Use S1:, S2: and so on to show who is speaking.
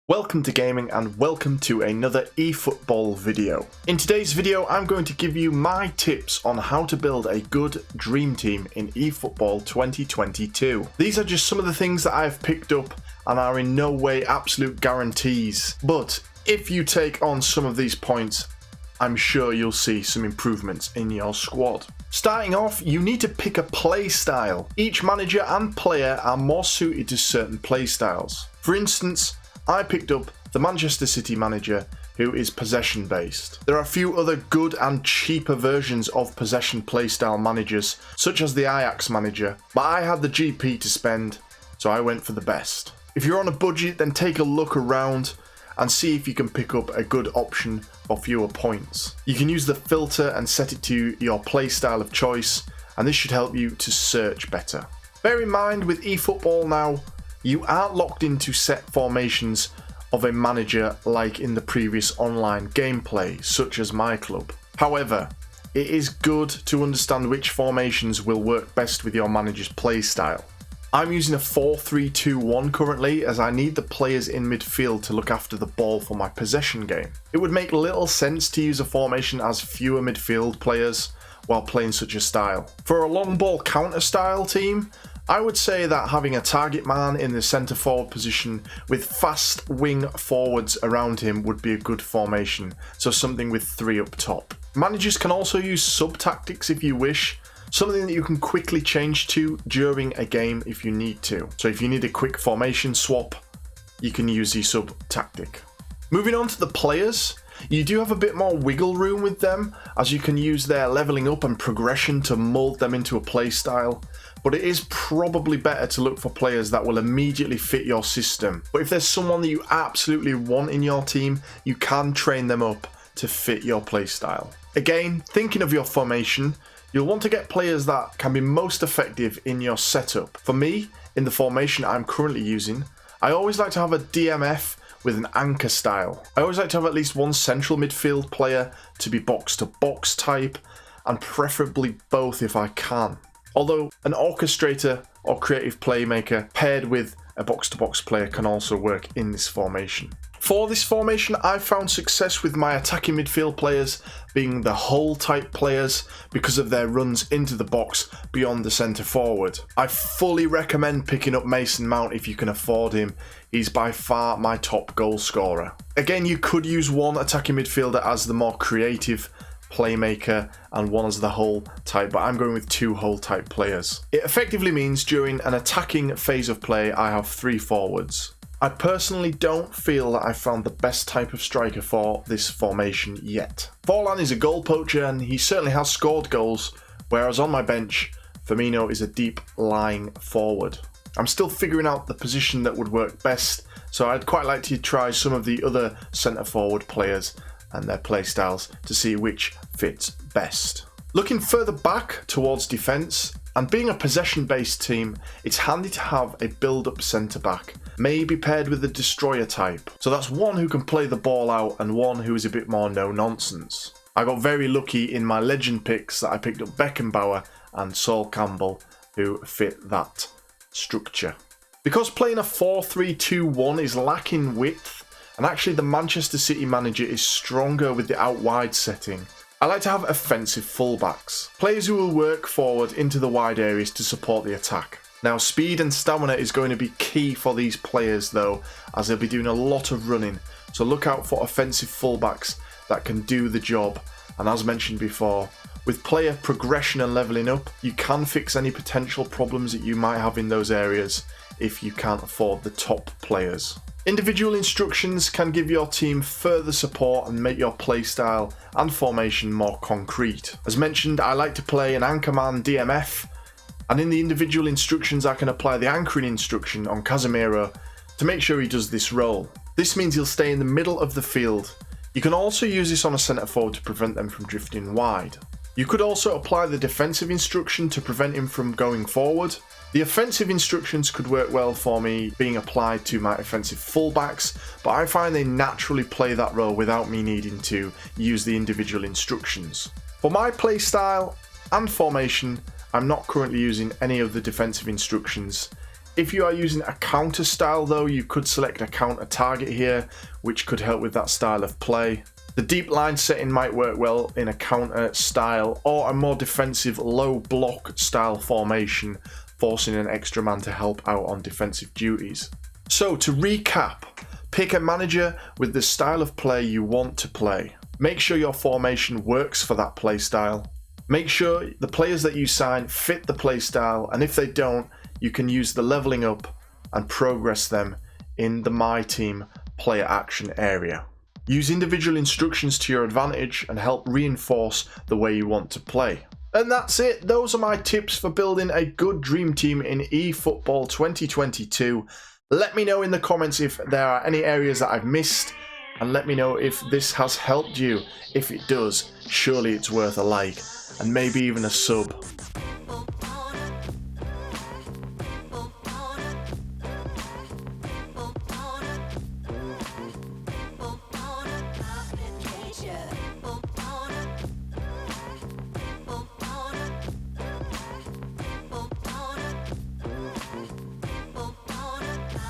S1: Welcome to gaming and welcome to another eFootball video. In today's video I'm going to give you my tips on how to build a good dream team in eFootball 2022. These are just some of the things that I've picked up and are in no way absolute guarantees, but if you take on some of these points I'm sure you'll see some improvements in your squad. Starting off, you need to pick a play style. Each manager and player are more suited to certain play styles. For instance, I picked up the Manchester City manager, who is possession based. There are a few other good and cheaper versions of possession playstyle managers, such as the Ajax manager, but I had the GP to spend, so I went for the best. If you're on a budget, then take a look around and see if you can pick up a good option for fewer points. You can use the filter and set it to your playstyle of choice, and this should help you to search better. Bear in mind with eFootball now, you aren't locked into set formations of a manager like in the previous online gameplay, such as Myclub. However, it is good to understand which formations will work best with your manager's playstyle. I'm using a 4-3-2-1 currently, as I need the players in midfield to look after the ball for my possession game. It would make little sense to use a formation as fewer midfield players while playing such a style. For a long ball counter style team, I would say that having a target man in the centre forward position with fast wing forwards around him would be a good formation, so something with 3 up top. Managers can also use sub tactics if you wish, something that you can quickly change to during a game if you need to. So if you need a quick formation swap, you can use the sub tactic. Moving on to the players, you do have a bit more wiggle room with them, as you can use their levelling up and progression to mould them into a play style, but it is probably better to look for players that will immediately fit your system. But if there's someone that you absolutely want in your team, you can train them up to fit your play style. Again, thinking of your formation, you'll want to get players that can be most effective in your setup. For me, in the formation I'm currently using, I always like to have a DMF with an anchor style. I always like to have at least one central midfield player to be box to box type, and preferably both if I can. Although an orchestrator or creative playmaker paired with a box to box player can also work in this formation. For this formation, I've found success with my attacking midfield players being the hole type players because of their runs into the box beyond the centre forward. I fully recommend picking up Mason Mount if you can afford him. He's by far my top goal scorer. Again, you could use one attacking midfielder as the more creative playmaker and one as the hole type, but I'm going with 2 hole type players. It effectively means during an attacking phase of play, I have 3 forwards. I personally don't feel that I've found the best type of striker for this formation yet. Forlan is a goal poacher and he certainly has scored goals, whereas on my bench, Firmino is a deep lying forward. I'm still figuring out the position that would work best, so I'd quite like to try some of the other centre forward players and their play styles to see which fits best. Looking further back towards defence, and being a possession-based team, it's handy to have a build-up centre-back, maybe paired with a destroyer type. So that's one who can play the ball out and one who is a bit more no-nonsense. I got very lucky in my legend picks that I picked up Beckenbauer and Sol Campbell, who fit that structure. Because playing a 4-3-2-1 is lacking width, and actually the Manchester City manager is stronger with the out-wide setting, I like to have offensive fullbacks, players who will work forward into the wide areas to support the attack. Now, speed and stamina is going to be key for these players though, as they'll be doing a lot of running, so look out for offensive fullbacks that can do the job. And as mentioned before, with player progression and levelling up, you can fix any potential problems that you might have in those areas if you can't afford the top players. Individual instructions can give your team further support and make your playstyle and formation more concrete. As mentioned, I like to play an anchorman DMF, and in the individual instructions I can apply the anchoring instruction on Casemiro to make sure he does this role. This means he'll stay in the middle of the field. You can also use this on a centre forward to prevent them from drifting wide. You could also apply the defensive instruction to prevent him from going forward. The offensive instructions could work well for me being applied to my offensive fullbacks, but I find they naturally play that role without me needing to use the individual instructions. For my play style and formation, I'm not currently using any of the defensive instructions If you are using a counter style though, you could select a counter target here, which could help with that style of play. The deep line setting might work well in a counter style or a more defensive low block style formation, forcing an extra man to help out on defensive duties. So to recap, pick a manager with the style of play you want to play. Make sure your formation works for that play style. Make sure the players that you sign fit the play style, and if they don't, you can use the leveling up and progress them in the My Team player action area. Use individual instructions to your advantage and help reinforce the way you want to play. And that's it. Those are my tips for building a good dream team in eFootball 2022. Let me know in the comments if there are any areas that I've missed, and let me know if this has helped you. If it does, surely it's worth a like and maybe even a sub.